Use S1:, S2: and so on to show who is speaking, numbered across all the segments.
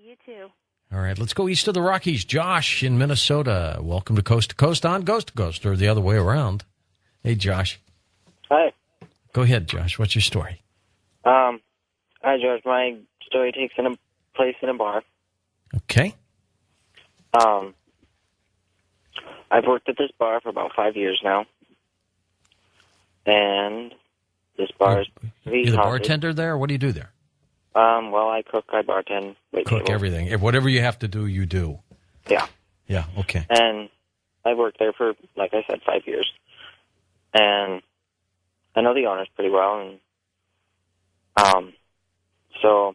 S1: You too.
S2: All right, let's go east of the Rockies. Josh in Minnesota. Welcome to Coast on Coast to Coast, or the other way around. Hey, Josh.
S3: Hi.
S2: Go ahead, Josh. What's your story?
S3: Hi, George. My story takes place in a bar.
S2: Okay.
S3: I've worked at this bar for about 5 years now. And this bar is pretty
S2: You're the
S3: haunted.
S2: bartender there? What do you do there?
S3: Well, I cook, I bartend.
S2: Cook everything. If whatever you have to do, you do.
S3: Yeah.
S2: Yeah, okay.
S3: And I've worked there for, like I said, 5 years. And I know the owners pretty well. And so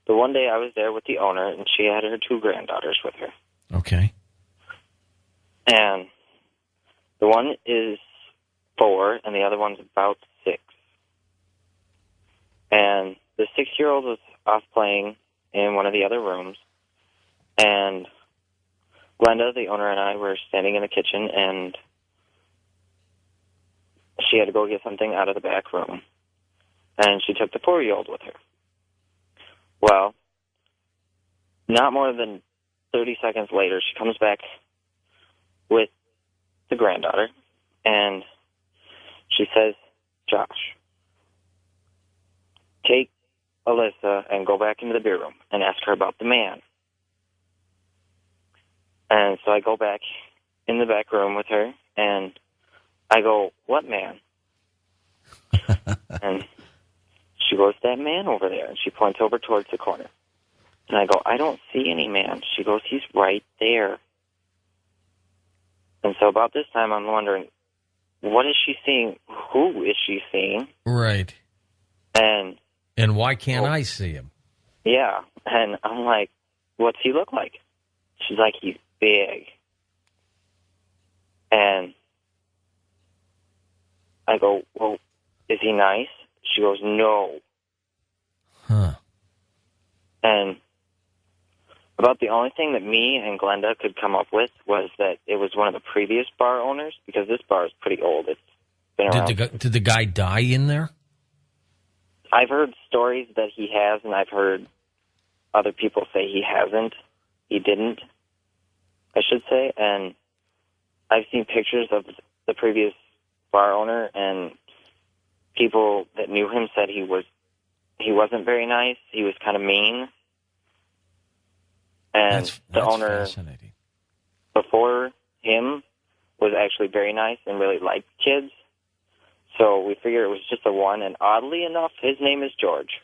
S3: the one day I was there with the owner, and she had her 2 granddaughters with her.
S2: Okay.
S3: And the one is 4, and the other one's about 6. And the 6-year-old was off playing in one of the other rooms, and Glenda, the owner, and I were standing in the kitchen, and she had to go get something out of the back room, and she took the 4-year-old with her. Well, not more than 30 seconds later, she comes back with the granddaughter, and she says, Josh, take Alyssa and go back into the beer room and ask her about the man. And so I go back in the back room with her, and I go, what man? And she goes, that man over there. And she points over towards the corner. And I go, I don't see any man. She goes, he's right there. And so about this time, I'm wondering, what is she seeing? Who is she seeing?
S2: Right.
S3: And
S2: why can't I see him?
S3: Yeah. And I'm like, what's he look like? She's like, he's big. And I go, well, is he nice? She goes, no.
S2: Huh.
S3: And about the only thing that me and Glenda could come up with was that it was one of the previous bar owners, because this bar is pretty old. It's been around.
S2: Did the guy die in there?
S3: I've heard stories that he has, and I've heard other people say he hasn't. He didn't, I should say. And I've seen pictures of the previous bar owner, and people that knew him said he wasn't very nice. He was kind of mean. And
S2: That's
S3: the owner
S2: fascinating.
S3: before him was actually very nice and really liked kids. So we figured it was just a one, and oddly enough, his name is George.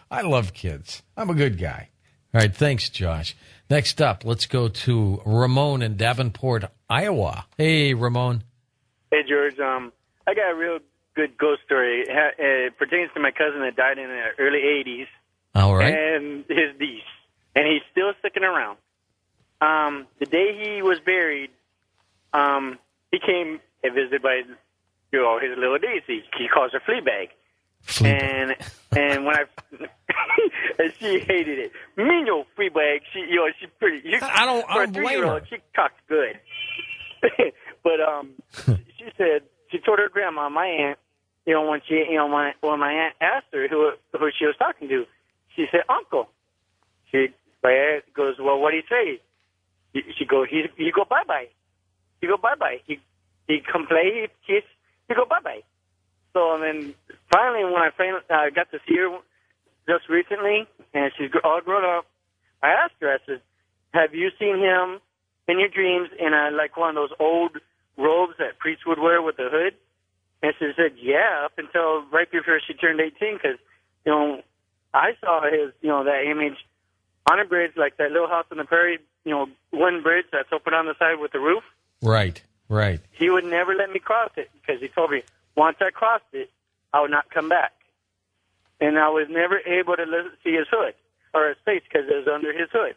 S2: I love kids. I'm a good guy. All right, thanks, Josh. Next up, let's go to Ramon in Davenport, Iowa. Hey, Ramon.
S4: Hey, George. I got a real good ghost story. It pertains to my cousin that died in the early 80s.
S2: All right.
S4: And his niece. And he's still sticking around. The day he was buried, he came and visited by his little niece. He calls her Fleabag. And when and she hated it. Mean old Fleabag. She's pretty.
S2: I don't blame her.
S4: She talks good. But she said she told her grandma, my aunt, when my aunt asked her who she was talking to, she said uncle. My aunt goes, well, what do you say? She goes, he go bye bye. He go bye bye. He come play, he kiss, he go bye bye. So then finally, when I got to see her just recently, and she's all grown up, I asked her, I said, have you seen him in your dreams in like one of those old robes that priests would wear with the hood? And she said, yeah, up until right before she turned 18, because, I saw his, that image on a bridge, like that little house on the prairie, one bridge that's open on the side with the roof.
S2: Right.
S4: He would never let me cross it, because he told me, once I crossed it, I would not come back. And I was never able to see his hood, or his face, because it was under his hood.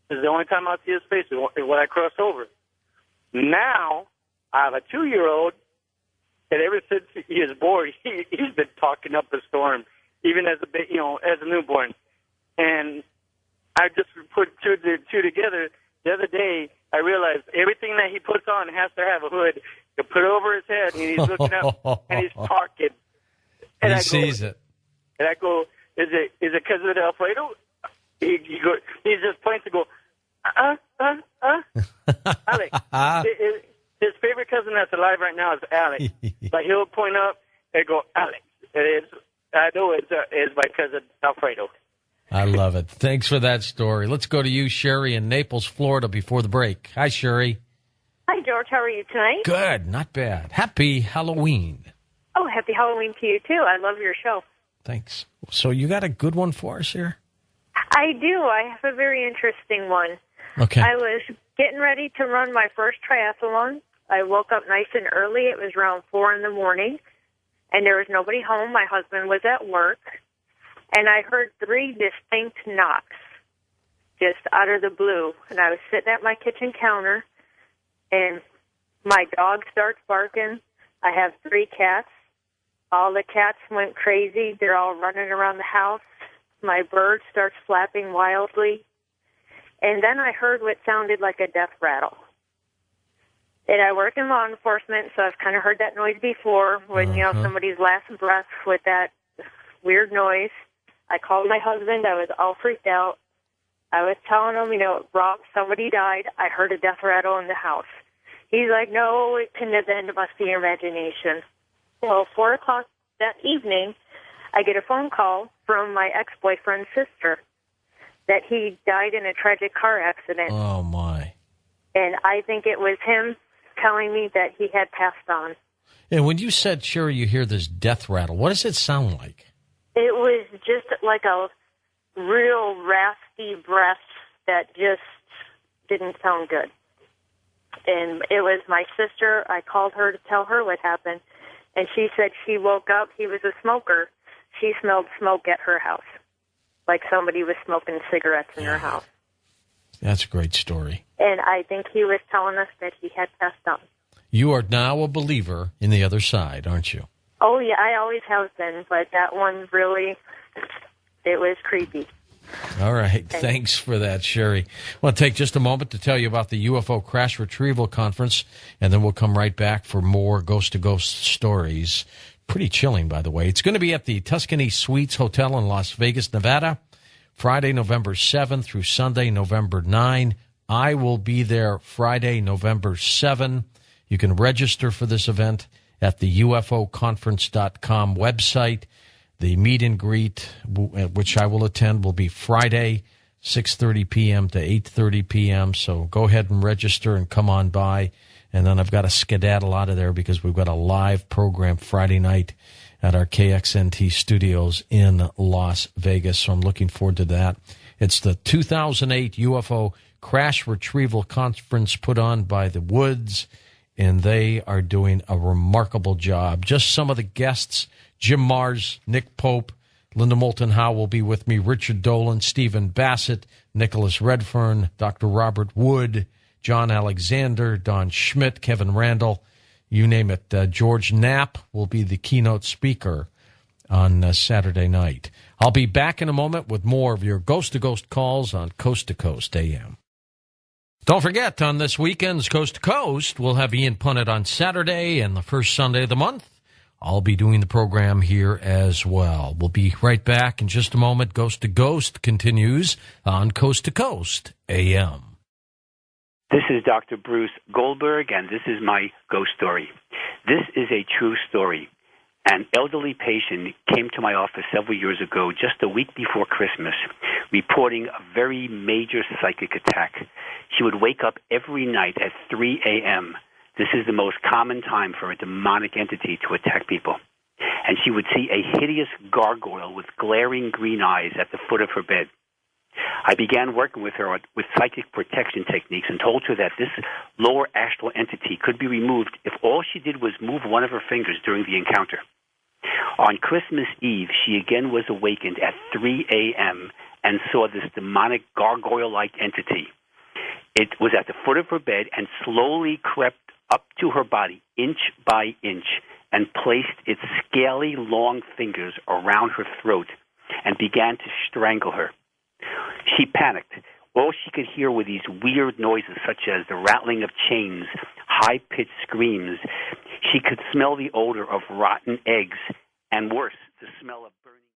S4: This is the only time I'll see his face is when I cross over. Now, I have a 2-year-old, and ever since he was born, he's been talking up a storm, even as a newborn. And I just put two together. The other day, I realized everything that he puts on has to have a hood. You put it over his head, and he's looking up, and he's talking. And
S2: he sees it.
S4: And I go, is it because of the Alfredo? He just points to go, Alex. His favorite cousin that's alive right now is Alex. But he'll point up and go, Alex. I know it's my cousin Alfredo.
S2: I love it. Thanks for that story. Let's go to you, Sherry, in Naples, Florida, before the break. Hi, Sherry.
S1: Hi, George. How are you tonight?
S2: Good. Not bad. Happy Halloween.
S1: Oh, happy Halloween to you, too. I love your show.
S2: Thanks. So you got a good one for us here?
S1: I do. I have a very interesting one.
S2: Okay.
S1: I was getting ready to run my first triathlon. I woke up nice and early. It was around 4 in the morning, and there was nobody home. My husband was at work, and I heard 3 distinct knocks just out of the blue. And I was sitting at my kitchen counter, and my dog starts barking. I have 3 cats. All the cats went crazy. They're all running around the house. My bird starts flapping wildly. And then I heard what sounded like a death rattle. And I work in law enforcement, so I've kind of heard that noise before when, somebody's last breath with that weird noise. I called my husband. I was all freaked out. I was telling him, Rob, somebody died. I heard a death rattle in the house. He's like, no, it couldn't have been. It must be your imagination. Well, 4 o'clock that evening, I get a phone call from my ex-boyfriend's sister that he died in a tragic car accident.
S2: Oh, my.
S1: And I think it was him telling me that he had passed on.
S2: And when you said, Sherry, you hear this death rattle, what does it sound like?
S1: It was just like a real raspy breath that just didn't sound good. And it was my sister. I called her to tell her what happened. And she said she woke up. He was a smoker. She smelled smoke at her house, like somebody was smoking cigarettes in her house.
S2: That's a great story.
S1: And I think he was telling us that he had passed on.
S2: You are now a believer in the other side, aren't you?
S1: Oh, yeah, I always have been, but that one really, it was creepy.
S2: All right. Thanks for that, Sherry. I want to take just a moment to tell you about the UFO Crash Retrieval Conference, and then we'll come right back for more ghost-to-ghost stories. Pretty chilling, by the way. It's going to be at the Tuscany Suites Hotel in Las Vegas, Nevada, Friday, November 7 through Sunday, November 9. I will be there Friday, November 7. You can register for this event at the ufoconference.com website. The meet and greet, which I will attend, will be Friday, 6:30 p.m. to 8:30 p.m. So go ahead and register and come on by. And then I've got to skedaddle out of there because we've got a live program Friday night at our KXNT studios in Las Vegas. So I'm looking forward to that. It's the 2008 UFO Crash Retrieval Conference put on by the Woods, and they are doing a remarkable job. Just some of the guests: Jim Mars, Nick Pope, Linda Moulton Howe will be with me, Richard Dolan, Stephen Bassett, Nicholas Redfern, Dr. Robert Wood, John Alexander, Don Schmidt, Kevin Randall, you name it. George Knapp will be the keynote speaker on Saturday night. I'll be back in a moment with more of your Ghost-to-Ghost calls on Coast to Coast AM. Don't forget, on this weekend's Coast to Coast, we'll have Ian Punnett on Saturday and the first Sunday of the month. I'll be doing the program here as well. We'll be right back in just a moment. Ghost to Ghost continues on Coast to Coast AM.
S5: This is Dr. Bruce Goldberg, and this is my ghost story. This is a true story. An elderly patient came to my office several years ago, just a week before Christmas, reporting a very major psychic attack. She would wake up every night at 3 a.m. This is the most common time for a demonic entity to attack people. And she would see a hideous gargoyle with glaring green eyes at the foot of her bed. I began working with her with psychic protection techniques and told her that this lower astral entity could be removed if all she did was move one of her fingers during the encounter. On Christmas Eve, she again was awakened at 3 a.m. and saw this demonic gargoyle-like entity. It was at the foot of her bed and slowly crept up to her body, inch by inch, and placed its scaly, long fingers around her throat and began to strangle her. She panicked. All she could hear were these weird noises, such as the rattling of chains, high-pitched screams. She could smell the odor of rotten eggs, and worse, the smell of burning